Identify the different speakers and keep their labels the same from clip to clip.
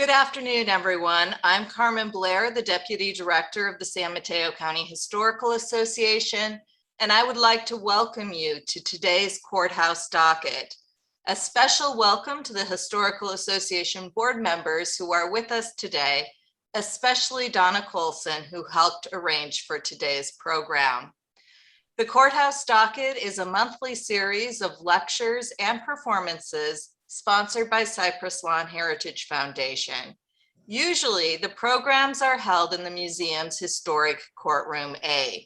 Speaker 1: Good afternoon, everyone. I'm Carmen Blair, the Deputy Director of the San Mateo County Historical Association, and I would like to welcome you to today's Courthouse Docket. A special welcome to the Historical Association board members who are with us today, especially Donna Colson, who helped arrange for today's program. The Courthouse Docket is a monthly series of lectures and performances sponsored by Cypress Lawn Heritage Foundation. Usually, the programs are held in the museum's historic Courtroom A.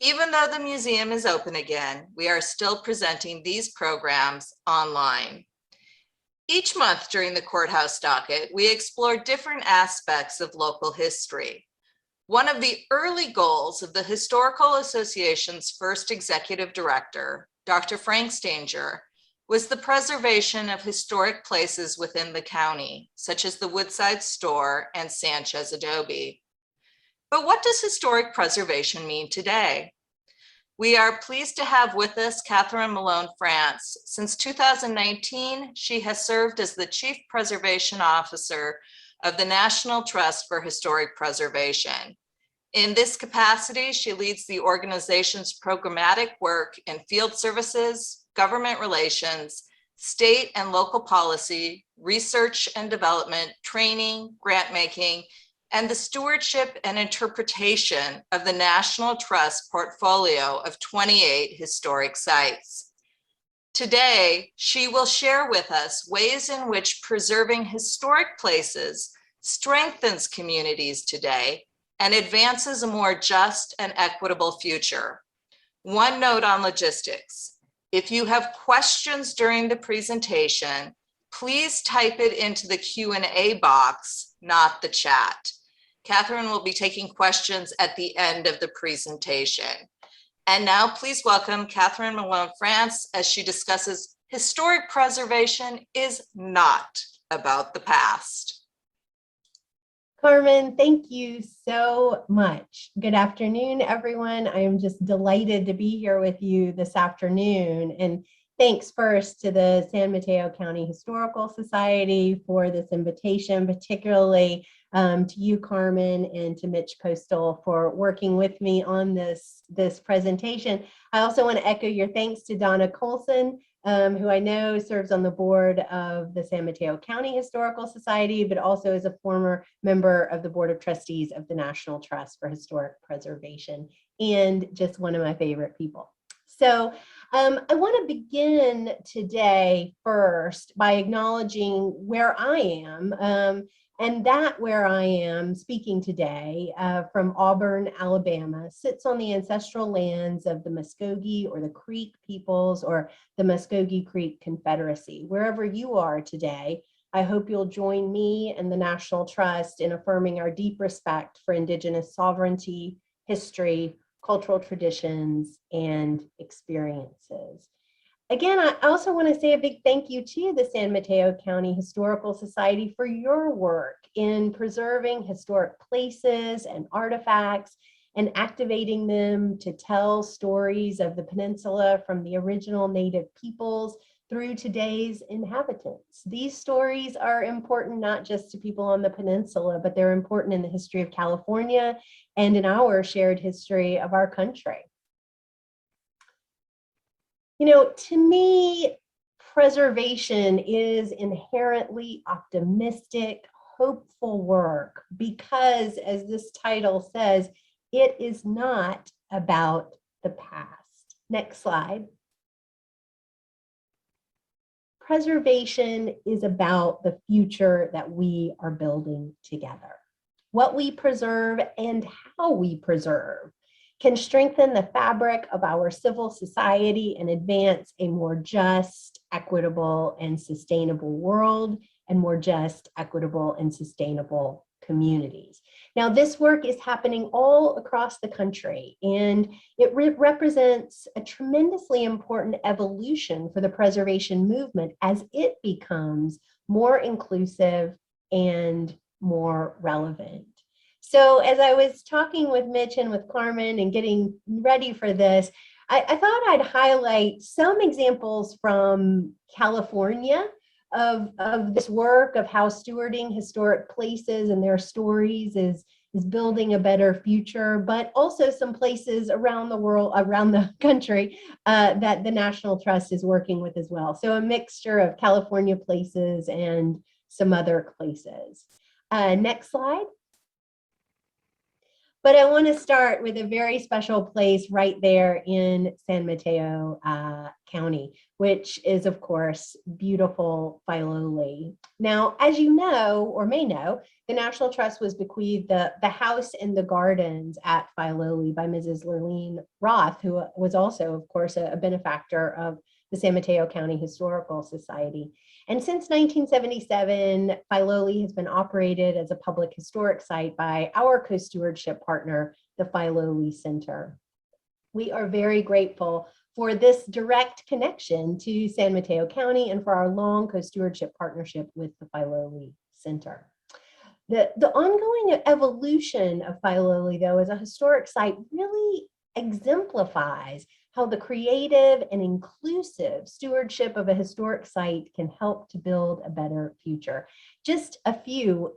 Speaker 1: Even though the museum is open again, we are still presenting these programs online. Each month during the Courthouse Docket, we explore different aspects of local history. One of the early goals of the Historical Association's first executive director, Dr. Frank Stanger, was the preservation of historic places within the county, such as the Woodside Store and Sanchez Adobe. But what does historic preservation mean today? We are pleased to have with us Katherine Malone-France. Since 2019, she has served as the Chief Preservation Officer of the National Trust for Historic Preservation. In this capacity, she leads the organization's programmatic work in field services, government relations, state and local policy, research and development, training, grant making, and the stewardship and interpretation of the National Trust portfolio of 28 historic sites. Today, she will share with us ways in which preserving historic places strengthens communities today and advances a more just and equitable future. One note on logistics. If you have questions during the presentation, please type it into the Q&A box, not the chat. Katherine will be taking questions at the end of the presentation. And now please welcome Katherine Malone-France as she discusses historic preservation is not about the past.
Speaker 2: Carmen, thank you so much. Good afternoon, everyone. I am just delighted to be here with you this afternoon. And thanks first to the San Mateo County Historical Society for this invitation, particularly to you, Carmen, and to Mitch Coastal for working with me on this presentation. I also want to echo your thanks to Donna Colson, who I know serves on the board of the San Mateo County Historical Society, but also is a former member of the Board of Trustees of the National Trust for Historic Preservation, and just one of my favorite people. So I want to begin today first by acknowledging where I am, and that where I am speaking today from Auburn, Alabama, sits on the ancestral lands of the Muskogee or the Creek peoples or the Muskogee Creek Confederacy. Wherever you are today, I hope you'll join me and the National Trust in affirming our deep respect for Indigenous sovereignty, history, cultural traditions, and experiences. Again, I also want to say a big thank you to the San Mateo County Historical Society for your work in preserving historic places and artifacts and activating them to tell stories of the peninsula from the original native peoples through today's inhabitants. These stories are important not just to people on the peninsula, but they're important in the history of California and in our shared history of our country. You know, to me, preservation is inherently optimistic, hopeful work because, as this title says, it is not about the past. Next slide. Preservation is about the future that we are building together. What we preserve and how we preserve can strengthen the fabric of our civil society and advance a more just, equitable, and sustainable world, and more just, equitable, and sustainable communities. Now, this work is happening all across the country, and it represents a tremendously important evolution for the preservation movement as it becomes more inclusive and more relevant. So as I was talking with Mitch and with Carmen and getting ready for this, I thought I'd highlight some examples from California of this work of how stewarding historic places and their stories is building a better future, but also some places around the world, around the country, that the National Trust is working with as well. So a mixture of California places and some other places. Next slide. But I want to start with a very special place right there in San Mateo County, which is, of course, beautiful Philoly. Now, as you know, or may know, the National Trust was bequeathed the house and the gardens at Philoly by Mrs. Lurleen Roth, who was also, of course, a benefactor of the San Mateo County Historical Society. And since 1977, Philoly has been operated as a public historic site by our co-stewardship partner, the Philoly Center. We are very grateful for this direct connection to San Mateo County and for our long co-stewardship partnership with the Philoly Center. The ongoing evolution of Philoly, though, as a historic site really exemplifies how the creative and inclusive stewardship of a historic site can help to build a better future. Just a few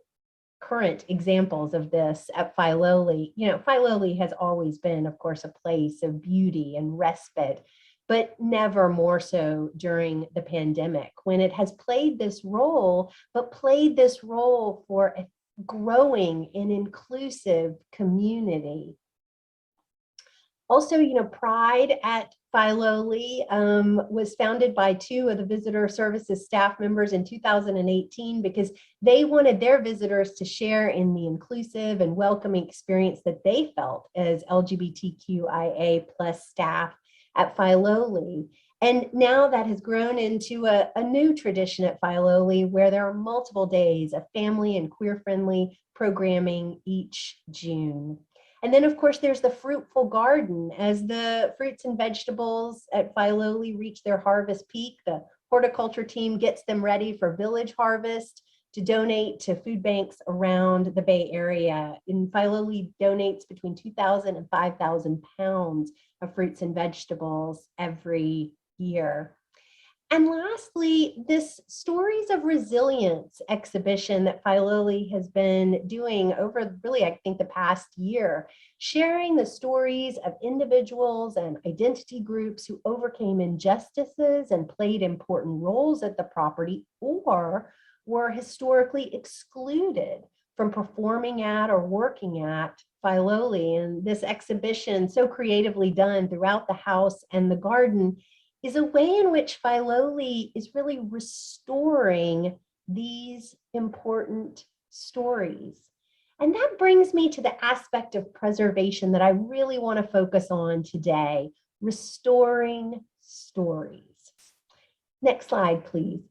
Speaker 2: current examples of this at Philoly. You know, Philoly has always been, of course, a place of beauty and respite, but never more so during the pandemic, when it has played this role, but played this role for a growing and inclusive community. Also, you know, Pride at Philoly was founded by two of the visitor services staff members in 2018 because they wanted their visitors to share in the inclusive and welcoming experience that they felt as LGBTQIA+ staff at Philoly. And now that has grown into a new tradition at Philoly, where there are multiple days of family and queer-friendly programming each June. And then, of course, there's the fruitful garden. As the fruits and vegetables at Philoly reach their harvest peak, the horticulture team gets them ready for village harvest to donate to food banks around the Bay Area. And Philoly donates between 2,000 and 5,000 pounds of fruits and vegetables every year. And lastly, this Stories of Resilience exhibition that Philoly has been doing over really, I think, the past year, sharing the stories of individuals and identity groups who overcame injustices and played important roles at the property or were historically excluded from performing at or working at Philoly. And this exhibition, so creatively done throughout the house and the garden, is a way in which Philoly is really restoring these important stories. And that brings me to the aspect of preservation that I really want to focus on today: restoring stories. Next slide, please.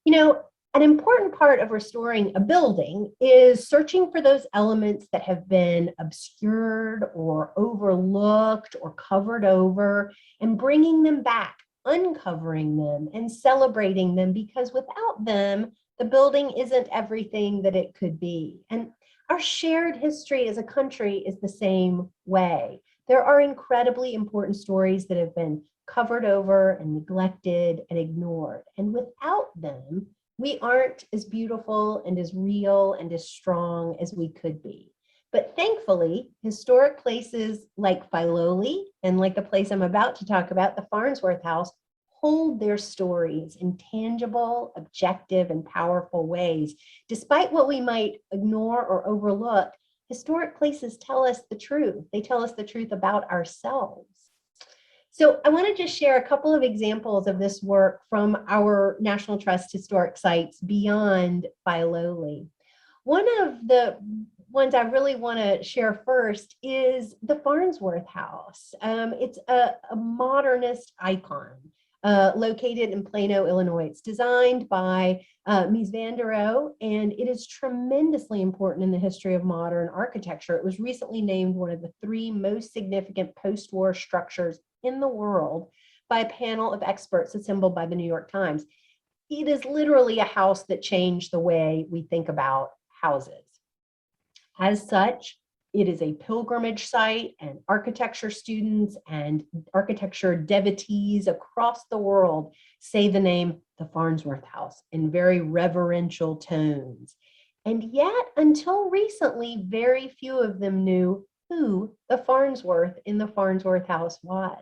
Speaker 2: You know, an important part of restoring a building is searching for those elements that have been obscured or overlooked or covered over and bringing them back, uncovering them and celebrating them, because without them, the building isn't everything that it could be. And our shared history as a country is the same way. There are incredibly important stories that have been covered over and neglected and ignored. And without them, we aren't as beautiful and as real and as strong as we could be. But thankfully, historic places like Philoly and like the place I'm about to talk about, the Farnsworth House, hold their stories in tangible, objective, and powerful ways. Despite what we might ignore or overlook, historic places tell us the truth. They tell us the truth about ourselves. So I want to just share a couple of examples of this work from our National Trust historic sites beyond Philoly. One of the ones I really want to share first is the Farnsworth House. It's a modernist icon located in Plano, Illinois. It's designed by Mies van der Rohe, and it is tremendously important in the history of modern architecture. It was recently named one of the 3 most significant post-war structures in the world by a panel of experts assembled by the New York Times. It is literally a house that changed the way we think about houses. As such, It is a pilgrimage site, and architecture students and architecture devotees across the world say the name the Farnsworth House in very reverential tones. And yet, until recently, very few of them knew who the Farnsworth in the Farnsworth House was.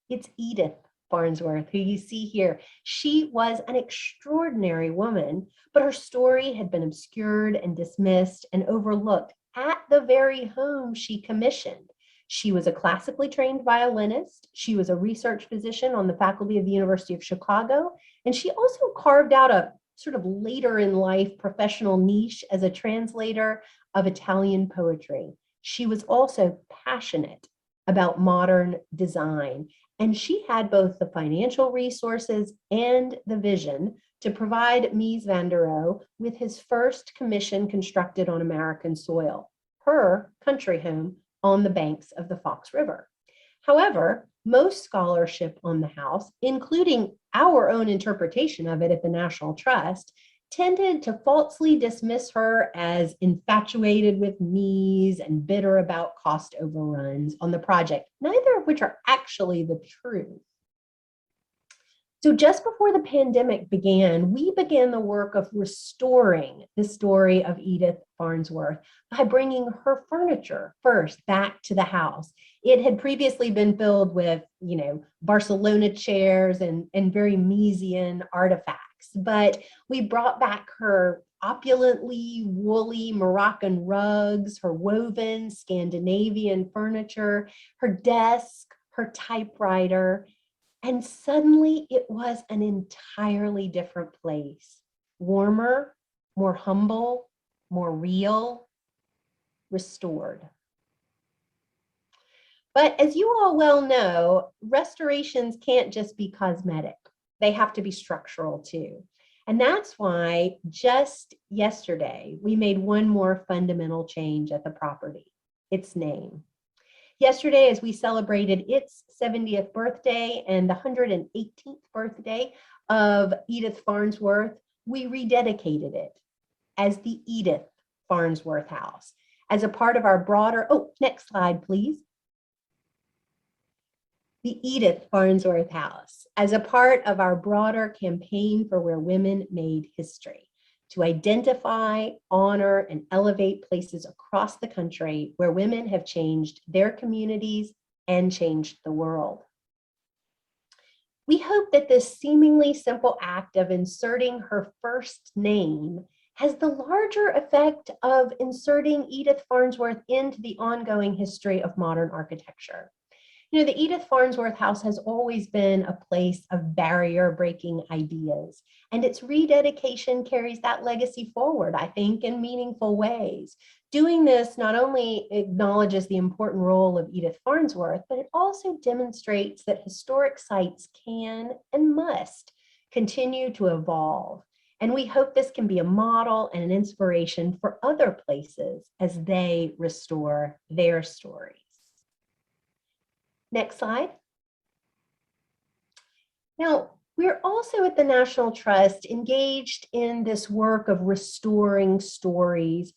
Speaker 2: It's Edith Farnsworth, who you see here. She was an extraordinary woman, but her story had been obscured and dismissed and overlooked at the very home she commissioned. She was a classically trained violinist. She was a research physician on the faculty of the University of Chicago, and she also carved out a sort of later in life professional niche as a translator of Italian poetry. She was also passionate about modern design, and she had both the financial resources and the vision to provide Mies van der Rohe with his first commission constructed on American soil, her country home on the banks of the Fox River. However, most scholarship on the house, including our own interpretation of it at the National Trust, tended to falsely dismiss her as infatuated with Mies and bitter about cost overruns on the project, neither of which are actually the truth. So just before the pandemic began, we began the work of restoring the story of Edith Farnsworth by bringing her furniture first back to the house. It had previously been filled with, Barcelona chairs and very Miesian artifacts, but we brought back her opulently woolly Moroccan rugs, her woven Scandinavian furniture, her desk, her typewriter. And suddenly it was an entirely different place. Warmer, more humble, more real, restored. But as you all well know, restorations can't just be cosmetic. They have to be structural too. And that's why just yesterday, we made one more fundamental change at the property, its name. Yesterday, as we celebrated its 70th birthday and the 118th birthday of Edith Farnsworth, we rededicated it as the Edith Farnsworth House as a part of our broader, next slide, please. The Edith Farnsworth House as a part of our broader campaign for where women made history, to identify, honor, and elevate places across the country where women have changed their communities and changed the world. We hope that this seemingly simple act of inserting her first name has the larger effect of inserting Edith Farnsworth into the ongoing history of modern architecture. The Edith Farnsworth House has always been a place of barrier-breaking ideas, and its rededication carries that legacy forward, I think, in meaningful ways. Doing this not only acknowledges the important role of Edith Farnsworth, but it also demonstrates that historic sites can and must continue to evolve. And we hope this can be a model and an inspiration for other places as they restore their stories. Next slide. Now, we're also at the National Trust engaged in this work of restoring stories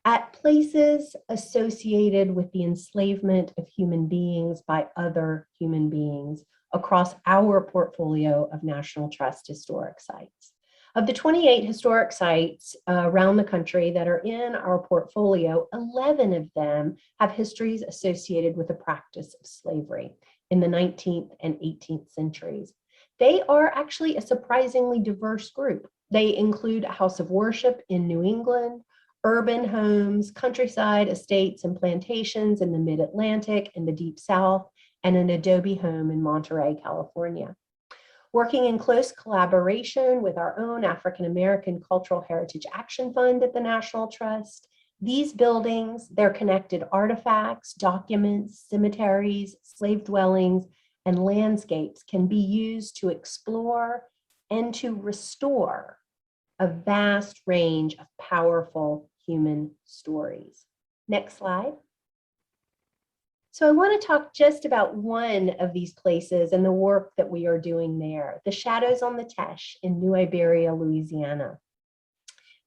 Speaker 2: at places associated with the enslavement of human beings by other human beings across our portfolio of National Trust historic sites. Of the 28 historic sites around the country that are in our portfolio, 11 of them have histories associated with the practice of slavery in the 19th and 18th centuries. They are actually a surprisingly diverse group. They include a house of worship in New England, urban homes, countryside estates and plantations in the mid-Atlantic and the Deep South, and an Adobe home in Monterey, California. Working in close collaboration with our own AfricanAmerican Cultural Heritage Action Fund at the National Trust, these buildings, their connected artifacts, documents, cemeteries, slave dwellings, and landscapes can be used to explore and to restore a vast range of powerful human stories. Next slide. So I want to talk just about one of these places and the work that we are doing there, the Shadows on the Teche in New Iberia, Louisiana.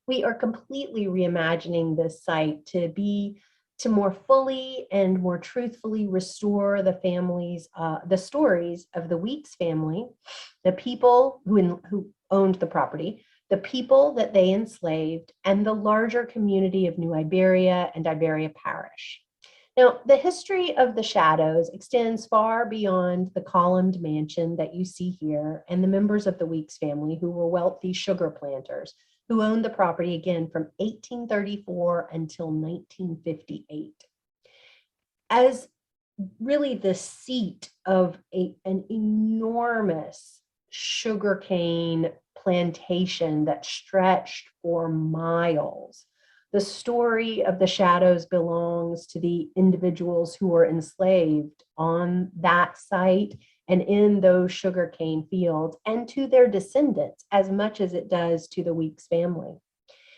Speaker 2: We are completely reimagining this site to be to more fully and more truthfully restore the stories of the Weeks family, the people who owned the property, the people that they enslaved, and the larger community of New Iberia and Iberia Parish. Now, the history of the Shadows extends far beyond the columned mansion that you see here and the members of the Weeks family, who were wealthy sugar planters who owned the property again from 1834 until 1958. As really the seat of an enormous sugarcane plantation that stretched for miles, the story of the Shadows belongs to the individuals who were enslaved on that site and in those sugarcane fields, and to their descendants as much as it does to the Weeks family.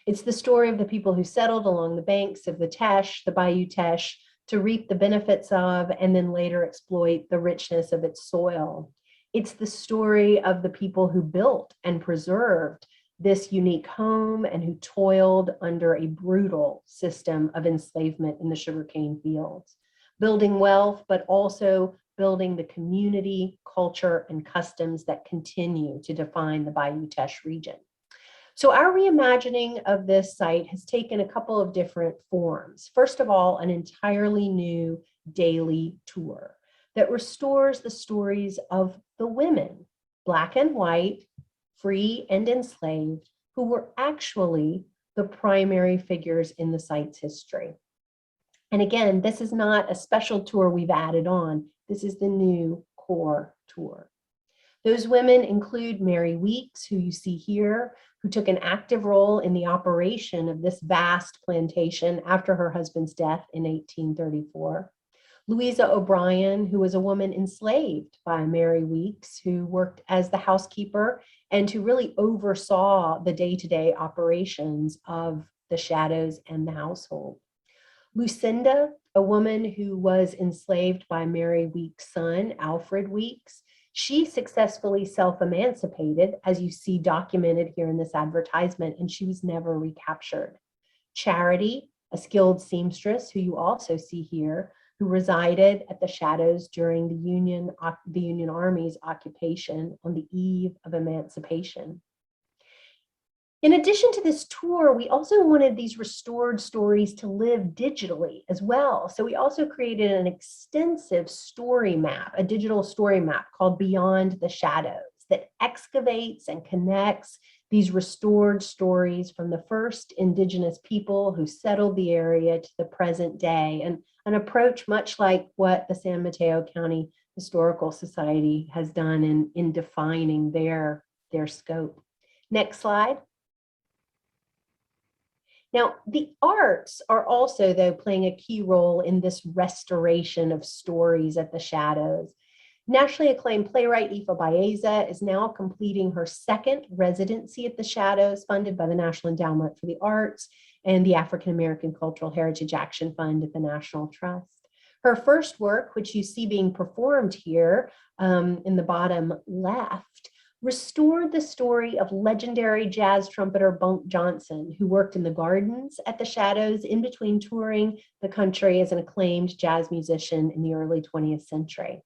Speaker 2: It's the story of the people who settled along the banks of the Teche, the Bayou Teche, to reap the benefits of and then later exploit the richness of its soil. It's the story of the people who built and preserved this unique home and who toiled under a brutal system of enslavement in the sugarcane fields, building wealth, but also building the community, culture, and customs that continue to define the Bayou Teche region. So our reimagining of this site has taken a couple of different forms. First of all, an entirely new daily tour that restores the stories of the women, Black and white, free and enslaved, who were actually the primary figures in the site's history. And again, this is not a special tour we've added on. This is the new core tour. Those women include Mary Weeks, who you see here, who took an active role in the operation of this vast plantation after her husband's death in 1834. Louisa O'Brien, who was a woman enslaved by Mary Weeks, who worked as the housekeeper and who really oversaw the day-to-day operations of the Shadows and the household. Lucinda, a woman who was enslaved by Mary Weeks' son, Alfred Weeks. She successfully self-emancipated, as you see documented here in this advertisement, and she was never recaptured. Charity, a skilled seamstress who you also see here, who resided at the Shadows during the Union Army's occupation on the eve of emancipation. In addition to this tour, we also wanted these restored stories to live digitally as well. So we also created an extensive story map, a digital story map called Beyond the Shadows, that excavates and connects these restored stories from the first indigenous people who settled the area to the present day, and an approach much like what the San Mateo County Historical Society has done in defining their scope. Next slide. Now, the arts are also, though, playing a key role in this restoration of stories at the Shadows. Nationally acclaimed playwright Eva Baeza is now completing her second residency at the Shadows, funded by the National Endowment for the Arts and the African-American Cultural Heritage Action Fund at the National Trust. Her first work, which you see being performed here in the bottom left, restored the story of legendary jazz trumpeter Bunk Johnson, who worked in the gardens at the Shadows in between touring the country as an acclaimed jazz musician in the early 20th century.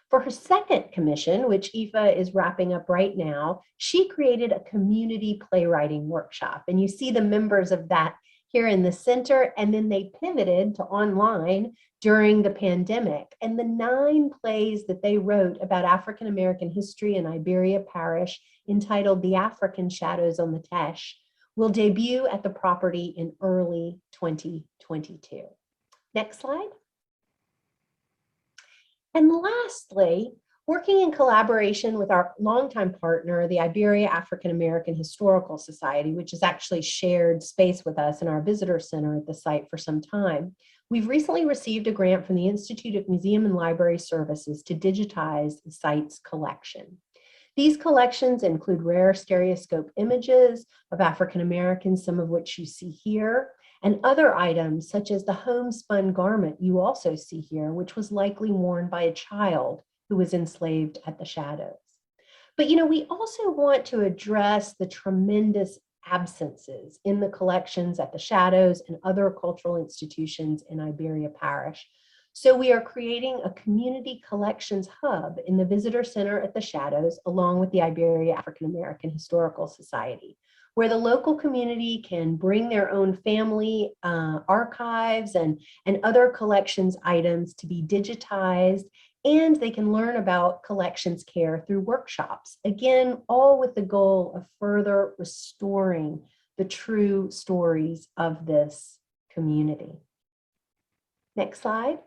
Speaker 2: For her second commission, which Eva is wrapping up right now, she created a community playwriting workshop. And you see the members of that here in the center, and then they pivoted to online during the pandemic. And the 9 plays that they wrote about African-American history in Iberia Parish, entitled The African Shadows on the Teche, will debut at the property in early 2022. Next slide. And lastly, working in collaboration with our longtime partner, the Iberia African-American Historical Society, which has actually shared space with us in our visitor center at the site for some time, we've recently received a grant from the Institute of Museum and Library Services to digitize the site's collection. These collections include rare stereoscope images of African Americans, some of which you see here, and other items such as the homespun garment you also see here, which was likely worn by a child who was enslaved at the Shadows. But we also want to address the tremendous absences in the collections at the Shadows and other cultural institutions in Iberia Parish. So we are creating a community collections hub in the visitor center at the Shadows, along with the Iberia African-American Historical Society, where the local community can bring their own family archives and other collections items to be digitized, and they can learn about collections care through workshops. Again, all with the goal of further restoring the true stories of this community. Next slide.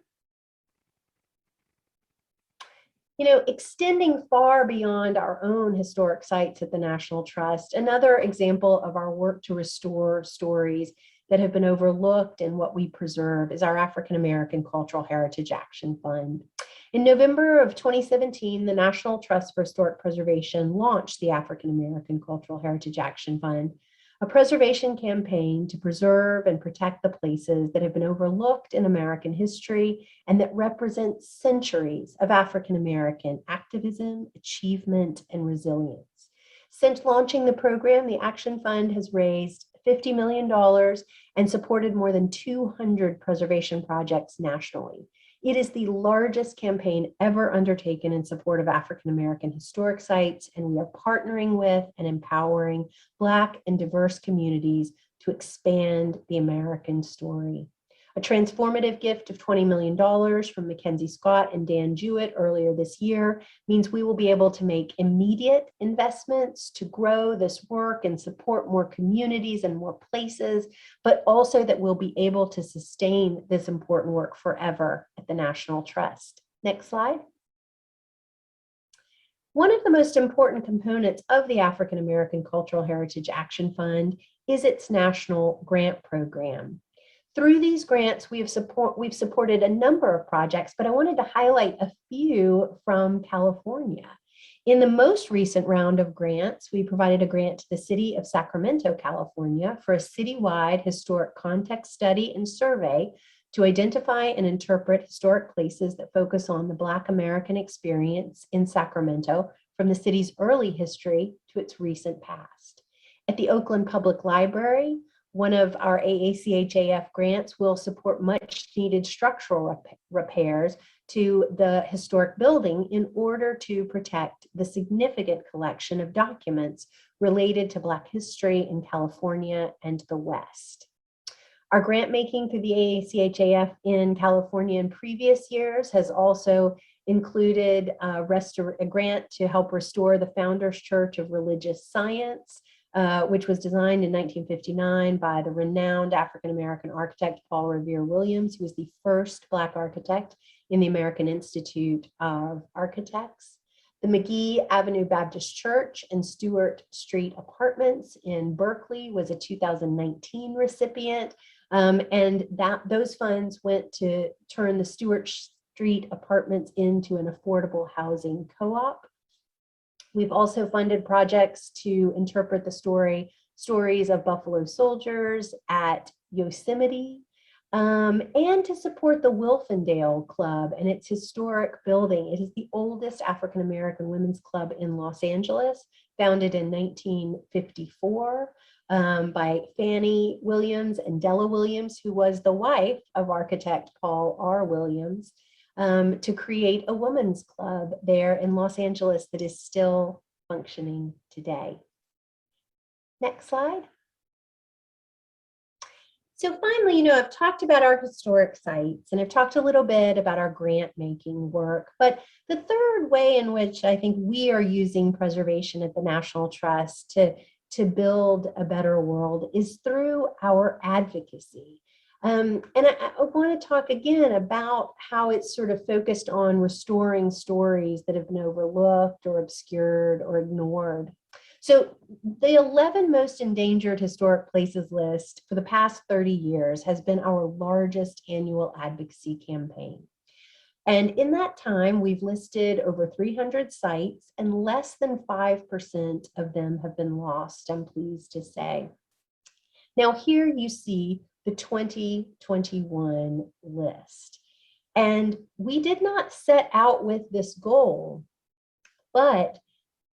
Speaker 2: You know, extending far beyond our own historic sites at the National Trust, another example of our work to restore stories that have been overlooked and what we preserve is our African American Cultural Heritage Action Fund. In November of 2017, the National Trust for Historic Preservation launched the African American Cultural Heritage Action Fund, a preservation campaign to preserve and protect the places that have been overlooked in American history and that represent centuries of African American activism, achievement, and resilience. Since launching the program, the Action Fund has raised $50 million and supported more than 200 preservation projects nationally. It is the largest campaign ever undertaken in support of African American historic sites, and we are partnering with and empowering Black and diverse communities to expand the American story. A transformative gift of $20 million from Mackenzie Scott and Dan Jewett earlier this year means we will be able to make immediate investments to grow this work and support more communities and more places, but also that we'll be able to sustain this important work forever at the National Trust. Next slide. One of the most important components of the African American Cultural Heritage Action Fund is its national grant program. Through these grants, we've supported a number of projects, but I wanted to highlight a few from California. In the most recent round of grants, we provided a grant to the city of Sacramento, California, for a citywide historic context study and survey to identify and interpret historic places that focus on the Black American experience in Sacramento from the city's early history to its recent past. At the Oakland Public Library, one of our AACHAF grants will support much needed structural repairs to the historic building in order to protect the significant collection of documents related to Black history in California and the West. Our grant making through the AACHAF in California in previous years has also included a grant to help restore the Founders Church of Religious Science, which was designed in 1959 by the renowned African-American architect Paul Revere Williams, who was the first Black architect in the American Institute of Architects. The McGee Avenue Baptist Church and Stewart Street Apartments in Berkeley was a 2019 recipient, and those funds went to turn the Stewart Street Apartments into an affordable housing co-op. We've also funded projects to interpret the stories of Buffalo soldiers at Yosemite, and to support the Wilfendale Club and its historic building. It is the oldest African-American women's club in Los Angeles, founded in 1954 by Fannie Williams and Della Williams, who was the wife of architect Paul R. Williams, to create a women's club there in Los Angeles that is still functioning today. Next slide. So finally, I've talked about our historic sites and I've talked a little bit about our grant making work, but the third way in which I think we are using preservation at the National Trust to build a better world is through our advocacy. And I want to talk again about how it's sort of focused on restoring stories that have been overlooked or obscured or ignored. So the 11 most endangered historic places list for the past 30 years has been our largest annual advocacy campaign. And in that time, we've listed over 300 sites and less than 5% of them have been lost, I'm pleased to say. Now here you see the 2021 list. And we did not set out with this goal, but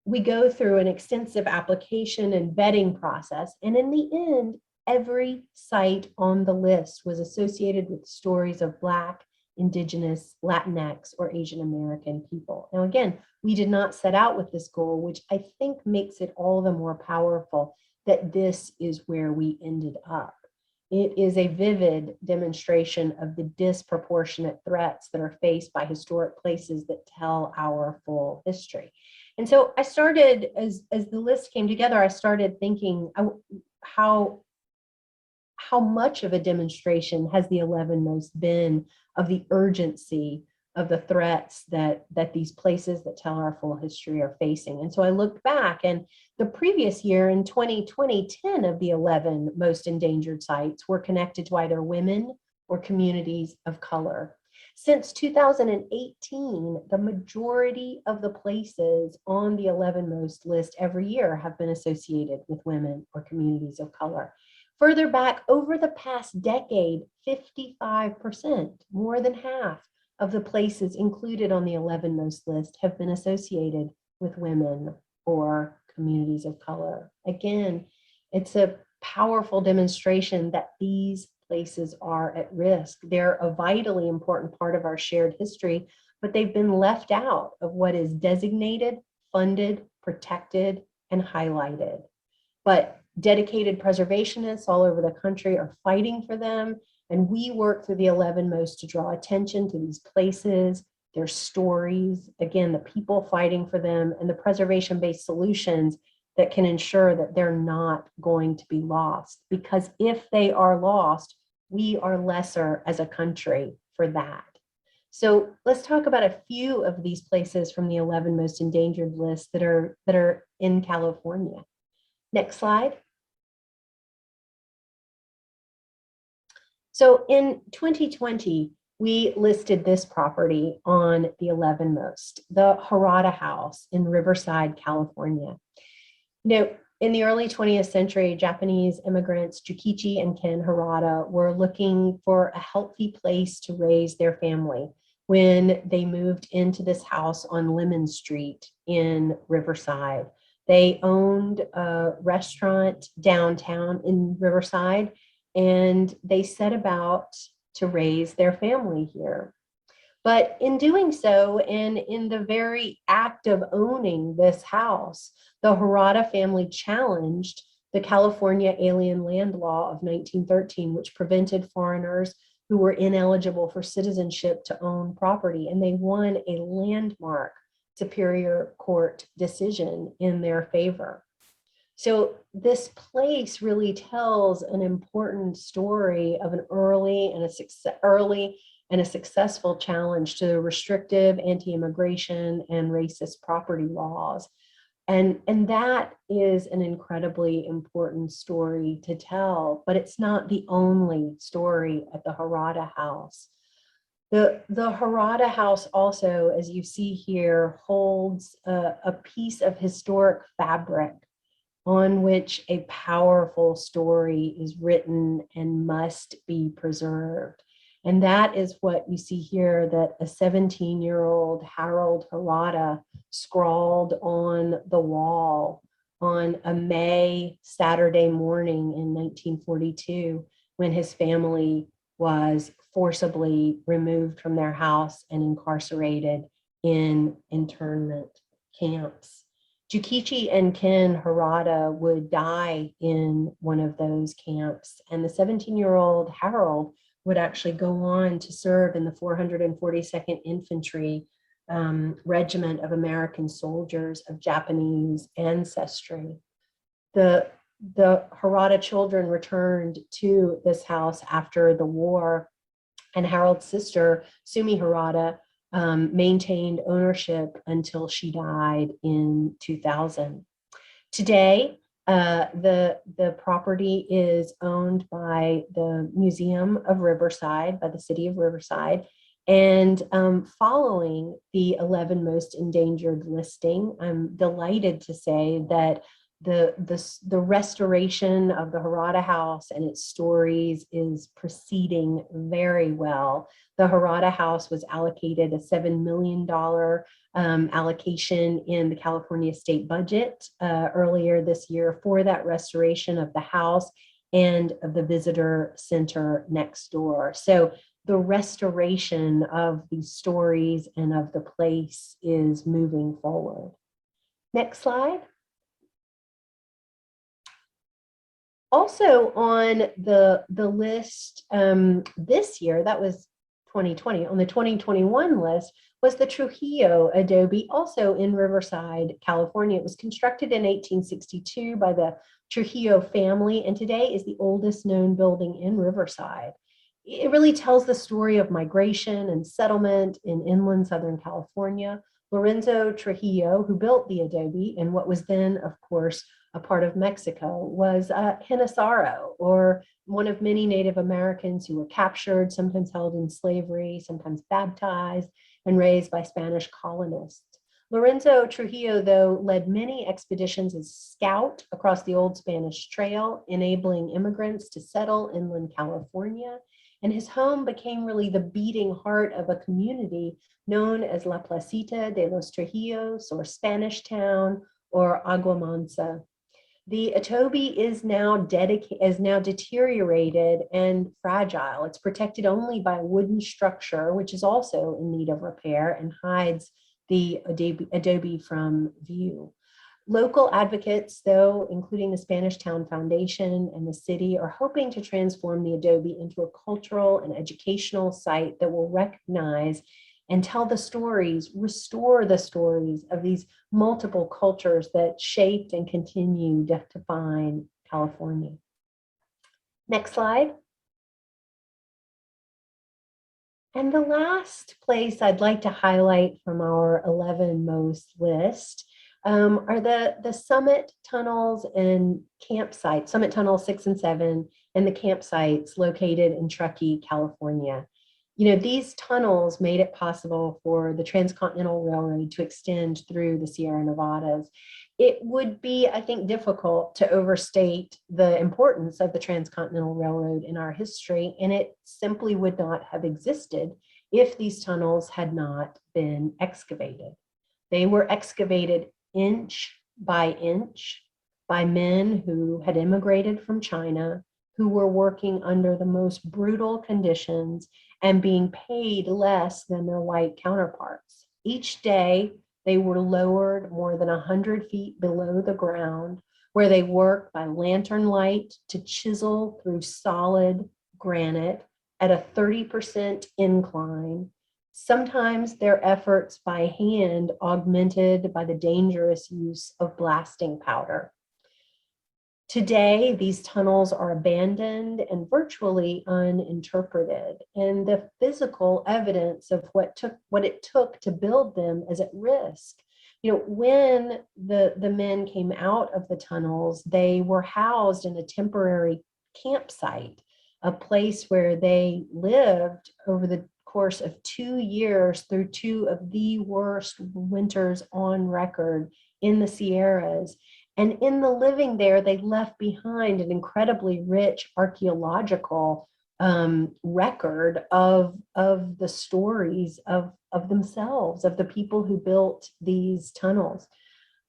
Speaker 2: we go through an extensive application and vetting process. And in the end, every site on the list was associated with stories of Black, Indigenous, Latinx, or Asian American people. Now, again, we did not set out with this goal, which I think makes it all the more powerful that this is where we ended up. It is a vivid demonstration of the disproportionate threats that are faced by historic places that tell our full history. And so I started, as the list came together, I started thinking how much of a demonstration has the 11 most been of the urgency of the threats that these places that tell our full history are facing. And so I looked back, and the previous year in 2020, 10 of the 11 most endangered sites were connected to either women or communities of color. Since 2018, the majority of the places on the 11 most list every year have been associated with women or communities of color. Further back, over the past decade, 55%, more than half of the places included on the 11 most list have been associated with women or communities of color. Again, it's a powerful demonstration that these places are at risk. They're a vitally important part of our shared history, but they've been left out of what is designated, funded, protected, and highlighted. But dedicated preservationists all over the country are fighting for them. And we work through the 11 most to draw attention to these places, their stories, again, the people fighting for them, and the preservation-based solutions that can ensure that they're not going to be lost. Because if they are lost, we are lesser as a country for that. So let's talk about a few of these places from the 11 most endangered list that are in California. Next slide. So in 2020, we listed this property on the 11 most, the Harada House in Riverside, California. Now, in the early 20th century, Japanese immigrants Jukichi and Ken Harada were looking for a healthy place to raise their family when they moved into this house on Lemon Street in Riverside. They owned a restaurant downtown in Riverside, and they set about to raise their family here. But in doing so, and in the very act of owning this house, the Harada family challenged the California Alien Land Law of 1913, which prevented foreigners who were ineligible for citizenship to own property. And they won a landmark Superior Court decision in their favor. So this place really tells an important story of an early and a successful challenge to the restrictive anti-immigration and racist property laws. And that is an incredibly important story to tell, but it's not the only story at the Harada House. The Harada House also, as you see here, holds a piece of historic fabric on which a powerful story is written and must be preserved. And that is what you see here, that a 17-year-old Harold Harada scrawled on the wall on a May Saturday morning in 1942, when his family was forcibly removed from their house and incarcerated in internment camps. Jukichi and Ken Harada would die in one of those camps, and the 17-year-old Harold would actually go on to serve in the 442nd Infantry Regiment of American soldiers of Japanese ancestry. The Harada children returned to this house after the war, and Harold's sister, Sumi Harada, maintained ownership until she died in 2000. Today, the property is owned by the Museum of Riverside, by the city of Riverside. And following the 11 most endangered listing, I'm delighted to say that the restoration of the Harada House and its stories is proceeding very well. The Harada House was allocated a $7 million allocation in the California state budget earlier this year for that restoration of the house and of the visitor center next door. So the restoration of these stories and of the place is moving forward. Next slide. Also on the list this year, that was 2020, on the 2021 list was the Trujillo Adobe, also in Riverside, California. It was constructed in 1862 by the Trujillo family, and today is the oldest known building in Riverside. It really tells the story of migration and settlement in inland Southern California. Lorenzo Trujillo, who built the adobe in what was then, of course, a part of Mexico, was a Genesaro, or one of many Native Americans who were captured, sometimes held in slavery, sometimes baptized, and raised by Spanish colonists. Lorenzo Trujillo, though, led many expeditions as scout across the old Spanish Trail, enabling immigrants to settle inland California. And his home became really the beating heart of a community known as La Placita de los Trujillos, or Spanish Town, or Aguamansa. The adobe is now deteriorated and fragile. It's protected only by a wooden structure, which is also in need of repair and hides the adobe from view. Local advocates, though, including the Spanish Town Foundation and the city, are hoping to transform the adobe into a cultural and educational site that will recognize and tell the stories, restore the stories of these multiple cultures that shaped and continue to define California. Next slide. And the last place I'd like to highlight from our 11 most list are the summit tunnels and campsites, Summit Tunnel 6 and 7, and the campsites located in Truckee, California. You know, these tunnels made it possible for the Transcontinental Railroad to extend through the Sierra Nevadas. It would be, I think, difficult to overstate the importance of the Transcontinental Railroad in our history, and it simply would not have existed if these tunnels had not been excavated. They were excavated inch by men who had immigrated from China, who were working under the most brutal conditions and being paid less than their white counterparts. Each day, they were lowered more than 100 feet below the ground, where they worked by lantern light to chisel through solid granite at a 30% incline. Sometimes their efforts by hand augmented by the dangerous use of blasting powder. Today, these tunnels are abandoned and virtually uninterpreted, and the physical evidence of what it took to build them is at risk. You know, when the men came out of the tunnels, they were housed in a temporary campsite, a place where they lived over the course of 2 years through two of the worst winters on record in the Sierras. And in the living there, they left behind an incredibly rich archaeological record of the stories of themselves, of the people who built these tunnels.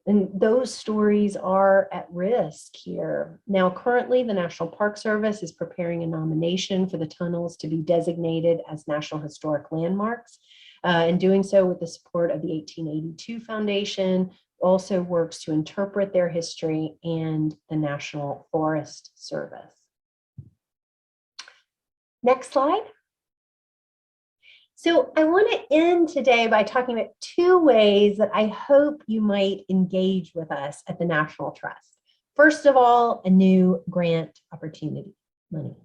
Speaker 2: And those stories are at risk here. Now, currently, the National Park Service is preparing a nomination for the tunnels to be designated as National Historic Landmarks, and doing so with the support of the 1882 Foundation, also works to interpret their history, and the National Forest Service. Next slide. So I want to end today by talking about 2 ways that I hope you might engage with us at the National Trust. First of all, a new grant opportunity, money.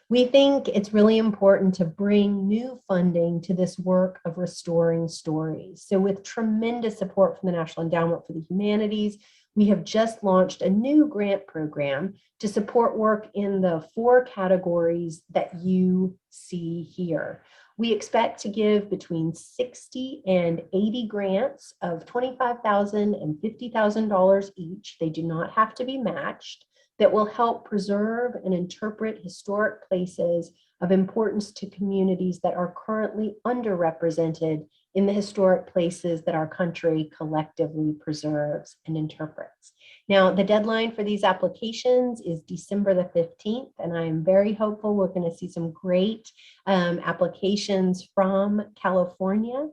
Speaker 2: We think it's really important to bring new funding to this work of restoring stories. So with tremendous support from the National Endowment for the Humanities, we have just launched a new grant program to support work in the 4 categories that you see here. We expect to give between 60 and 80 grants of $25,000 and $50,000 each. They do not have to be matched, that will help preserve and interpret historic places of importance to communities that are currently underrepresented in the historic places that our country collectively preserves and interprets. Now, the deadline for these applications is December the 15th, and I am very hopeful we're going to see some great applications from California.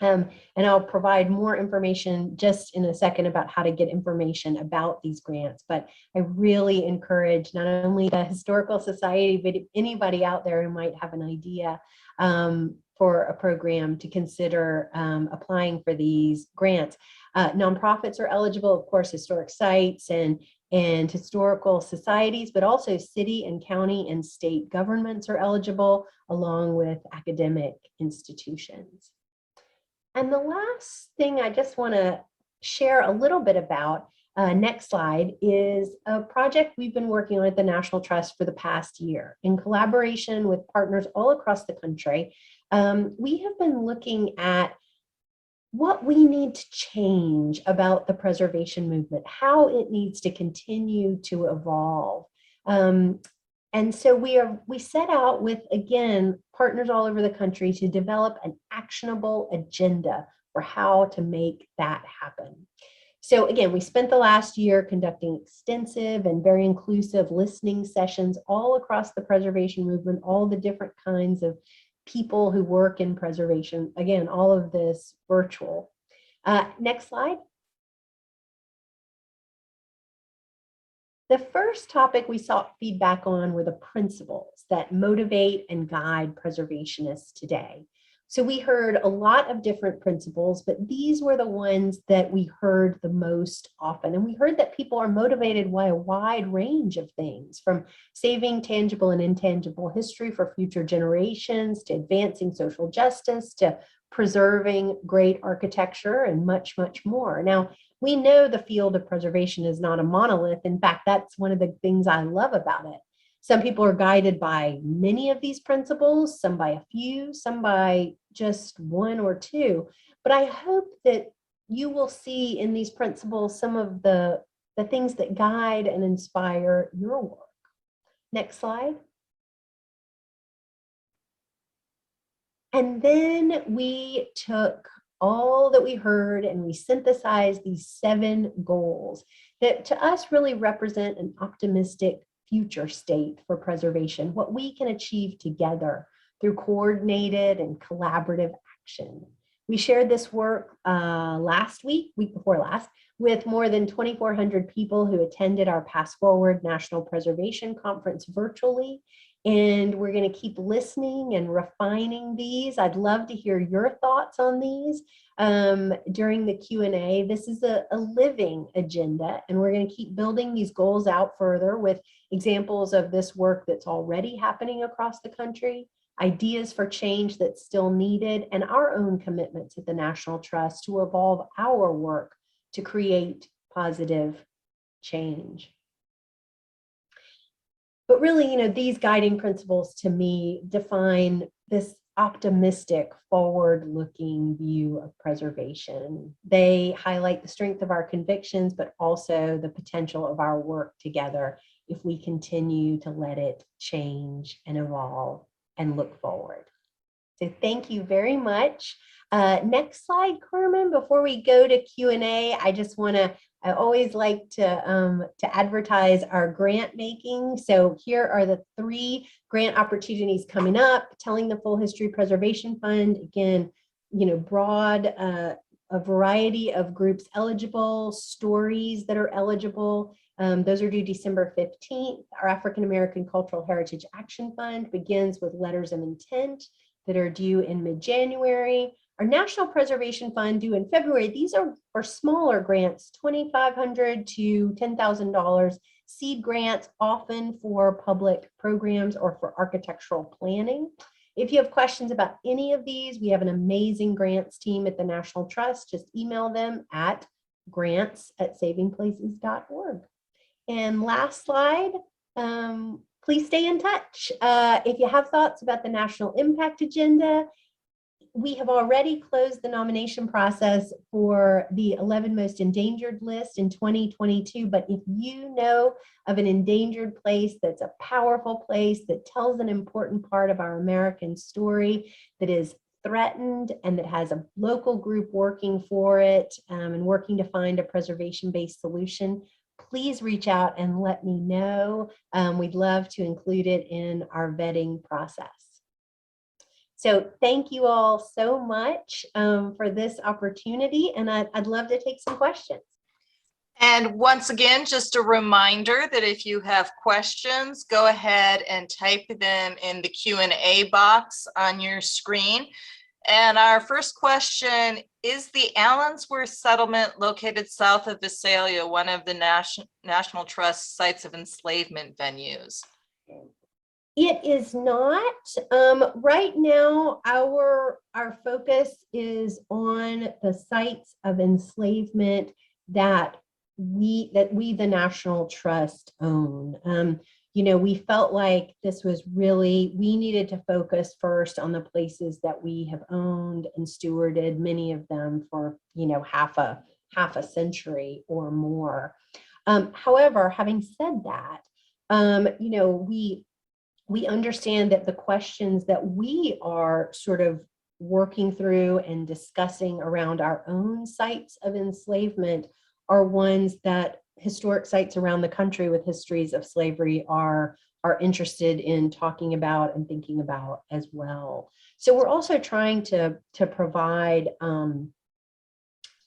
Speaker 2: And I'll provide more information just in a second about how to get information about these grants. But I really encourage not only the Historical Society, but anybody out there who might have an idea for a program to consider applying for these grants. Nonprofits are eligible, of course, historic sites and historical societies, but also city and county and state governments are eligible, along with academic institutions. And the last thing I just want to share a little bit about, next slide, is a project we've been working on at the National Trust for the past year. In collaboration with partners all across the country, we have been looking at what we need to change about the preservation movement, how it needs to continue to evolve. And so we set out with, again, partners all over the country to develop an actionable agenda for how to make that happen. So again, we spent the last year conducting extensive and very inclusive listening sessions all across the preservation movement, all the different kinds of people who work in preservation. Again, all of this virtual. Next slide. The first topic we sought feedback on were the principles that motivate and guide preservationists today. So we heard a lot of different principles, but these were the ones that we heard the most often. And we heard that people are motivated by a wide range of things, from saving tangible and intangible history for future generations, to advancing social justice, to preserving great architecture, and much, much more. Now, we know the field of preservation is not a monolith. In fact, that's one of the things I love about it. Some people are guided by many of these principles, some by a few, some by just one or two. But I hope that you will see in these principles some of the things that guide and inspire your work. Next slide. And then we took all that we heard and we synthesized these 7 goals that to us really represent an optimistic future state for preservation, what we can achieve together through coordinated and collaborative action. We shared this work week before last, with more than 2,400 people who attended our Pass Forward National Preservation Conference virtually. And we're going to keep listening and refining these. I'd love to hear your thoughts on these during the Q&A. This is a living agenda, and we're going to keep building these goals out further with examples of this work that's already happening across the country, ideas for change that's still needed, and our own commitments at the National Trust to evolve our work to create positive change. But really, these guiding principles to me define this optimistic, forward-looking view of preservation. They highlight the strength of our convictions, but also the potential of our work together if we continue to let it change and evolve and look forward. So thank you very much. Next slide, Carmen. Before we go to Q&A, I always like to advertise our grant making. So here are the 3 grant opportunities coming up. Telling the Full History Preservation Fund, again, broad, a variety of groups eligible, stories that are eligible. Those are due December 15th. Our African American Cultural Heritage Action Fund begins with letters of intent that are due in mid-January. Our National Preservation Fund due in February. These are for smaller grants, $2,500 to $10,000, seed grants, often for public programs or for architectural planning. If you have questions about any of these, we have an amazing grants team at the National Trust. Just email them at grants@savingplaces.org. And last slide, please stay in touch. If you have thoughts about the National Impact Agenda, we have already closed the nomination process for the 11 most endangered list in 2022. But if you know of an endangered place that's a powerful place that tells an important part of our American story, that is threatened and that has a local group working for it and working to find a preservation-based solution, please reach out and let me know. We'd love to include it in our vetting process. So thank you all so much for this opportunity, and I'd love to take some questions.
Speaker 1: And once again, just a reminder that if you have questions, go ahead and type them in the Q&A box on your screen. And our first question, is the Allensworth settlement located south of Visalia one of the National Trust sites of enslavement venues?
Speaker 2: It is not. Right now, our focus is on the sites of enslavement that we, the National Trust, own. We felt like this was really, we needed to focus first on the places that we have owned and stewarded, many of them for, half a century or more. However, having said that, we understand that the questions that we are sort of working through and discussing around our own sites of enslavement are ones that historic sites around the country with histories of slavery are interested in talking about and thinking about as well. So we're also trying to provide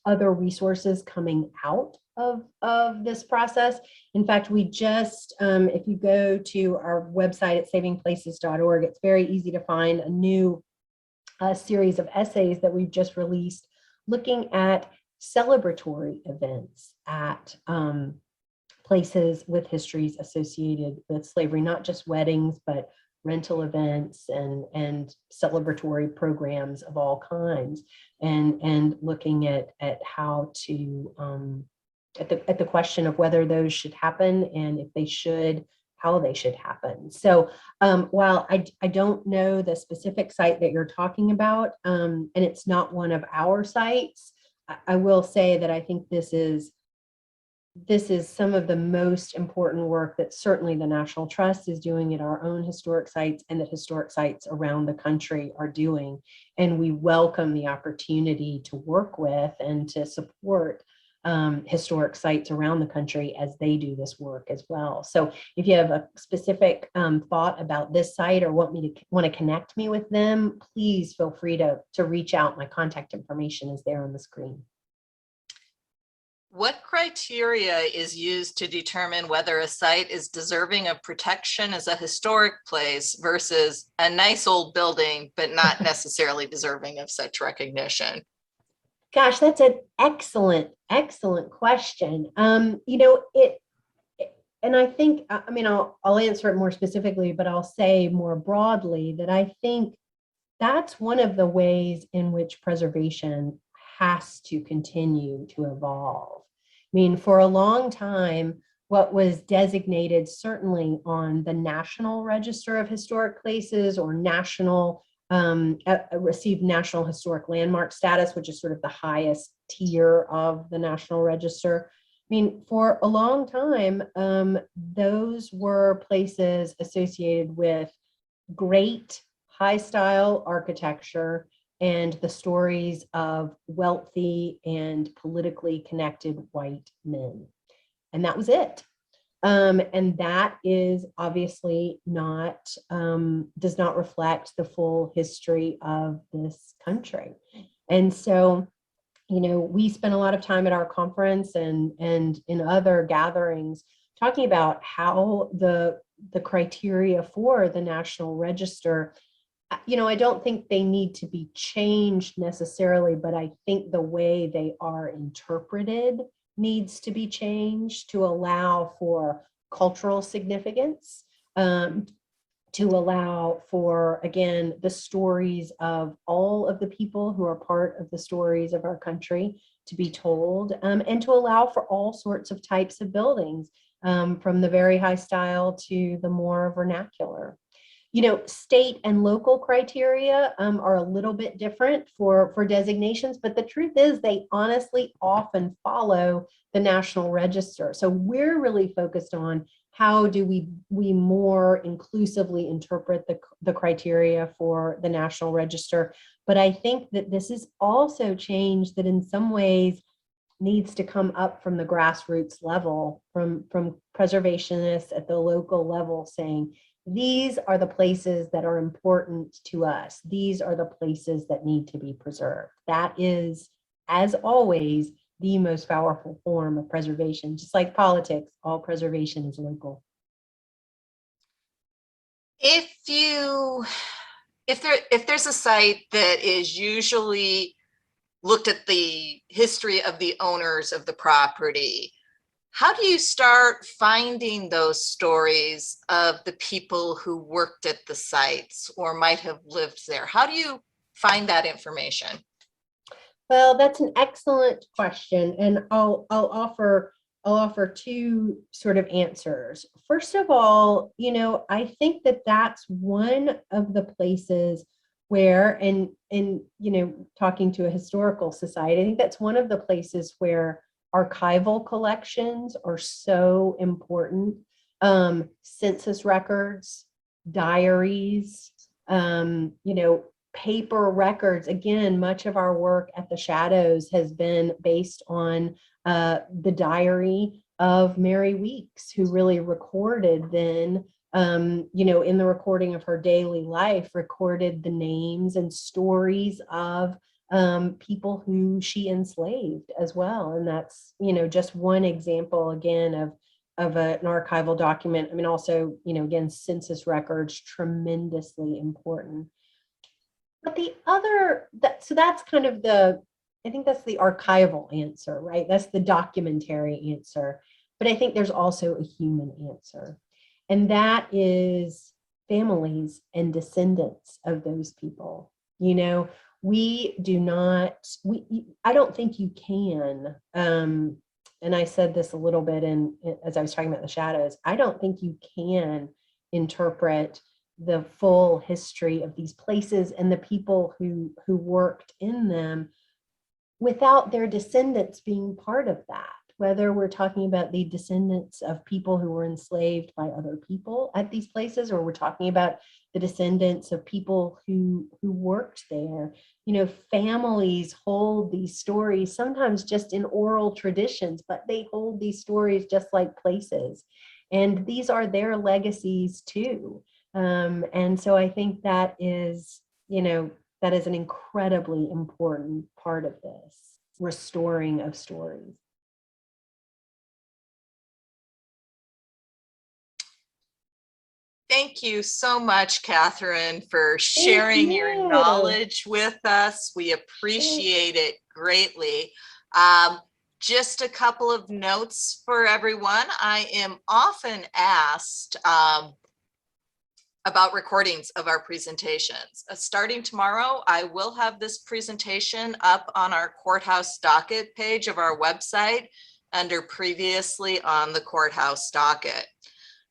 Speaker 2: other resources coming out of this process. In fact, we just, if you go to our website at savingplaces.org, it's very easy to find a new series of essays that we've just released looking at celebratory events at places with histories associated with slavery, not just weddings, but rental events and celebratory programs of all kinds, and looking at how to at the question of whether those should happen, and if they should, how they should happen. So while I don't know the specific site that you're talking about, and it's not one of our sites, I will say that I think this is some of the most important work that certainly the National Trust is doing at our own historic sites, and that historic sites around the country are doing. And we welcome the opportunity to work with and to support historic sites around the country as they do this work as well. So if you have a specific thought about this site or want to connect me with them, please feel free to reach out. My contact information is there on the screen.
Speaker 1: What criteria is used to determine whether a site is deserving of protection as a historic place versus a nice old building, but not necessarily deserving of such recognition?
Speaker 2: Gosh, that's an excellent question. And I think, I'll answer it more specifically, but I'll say more broadly that I think that's one of the ways in which preservation has to continue to evolve. For a long time, what was designated certainly on the National Register of Historic Places or received National Historic Landmark status, which is sort of the highest tier of the National Register. For a long time, those were places associated with great high-style architecture and the stories of wealthy and politically connected white men. And that was it. And that is obviously does not reflect the full history of this country. And so, we spent a lot of time at our conference and in other gatherings talking about how the criteria for the National Register, I don't think they need to be changed necessarily, but I think the way they are interpreted needs to be changed to allow for cultural significance, to allow for, again, the stories of all of the people who are part of the stories of our country to be told, and to allow for all sorts of types of buildings, from the very high style to the more vernacular. You know, state and local criteria are a little bit different for designations, but the truth is they honestly often follow the National Register. So we're really focused on how do we more inclusively interpret the criteria for the National Register. But I think that this is also change that in some ways needs to come up from the grassroots level, from preservationists at the local level, saying, these are the places that are important to us. These are the places that need to be preserved. That is, as always, the most powerful form of preservation. Just like politics, all preservation is local.
Speaker 1: If there's a site that is usually looked at the history of the owners of the property, how do you start finding those stories of the people who worked at the sites or might have lived there? How do you find that information?
Speaker 2: Well, that's an excellent question, and I'll offer two sort of answers. First of all, you know, I think that that's one of the places where, and you know, talking to a historical society, I think that's one of the places where archival collections are so important. Census records, diaries, you know, paper records. Again, much of our work at the Shadows has been based on the diary of Mary Weeks, who really recorded then, you know, in the recording of her daily life, recorded the names and stories of people who she enslaved as well. And that's, you know, just one example, again, of an archival document. I mean, also, you know, again, census records, tremendously important. But the other, so that's kind of I think that's the archival answer, right? That's the documentary answer. But I think there's also a human answer. And that is families and descendants of those people. You know, I don't think you can, and I said this a little bit as I was talking about the Shadows, I don't think you can interpret the full history of these places and the people who worked in them without their descendants being part of that, whether we're talking about the descendants of people who were enslaved by other people at these places, or we're talking about the descendants of people who worked there. You know, families hold these stories, sometimes just in oral traditions, but they hold these stories just like places. And these are their legacies too. And so I think that is, you know, that is an incredibly important part of this restoring of stories.
Speaker 1: Thank you so much, Katherine, for sharing your knowledge with us. We appreciate it greatly. Just a couple of notes for everyone. I am often asked about recordings of our presentations. Starting tomorrow, I will have this presentation up on our Courthouse Docket page of our website under previously on the Courthouse Docket.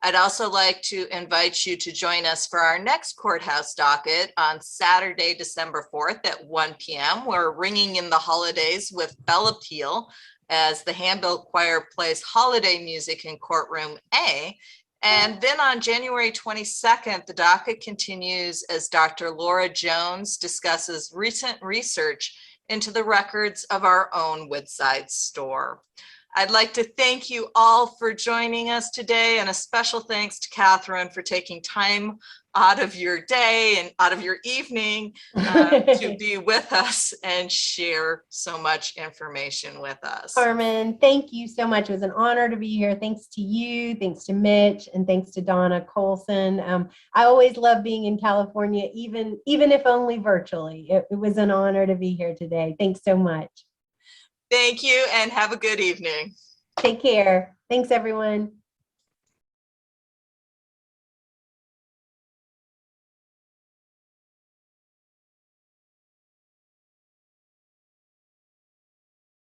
Speaker 1: I'd also like to invite you to join us for our next Courthouse Docket on Saturday, December 4th at 1 p.m. We're ringing in the holidays with Bell Appeal as the Handbill Choir plays holiday music in Courtroom A. And then on January 22nd, the docket continues as Dr. Laura Jones discusses recent research into the records of our own Woodside store. I'd like to thank you all for joining us today, and a special thanks to Katherine for taking time out of your day and out of your evening to be with us and share so much information with us.
Speaker 2: Carmen, thank you so much. It was an honor to be here. Thanks to you, thanks to Mitch, and thanks to Donna Colson. I always love being in California, even if only virtually. It was an honor to be here today. Thanks so much.
Speaker 1: Thank you, and have a good evening.
Speaker 2: Take care. Thanks, everyone.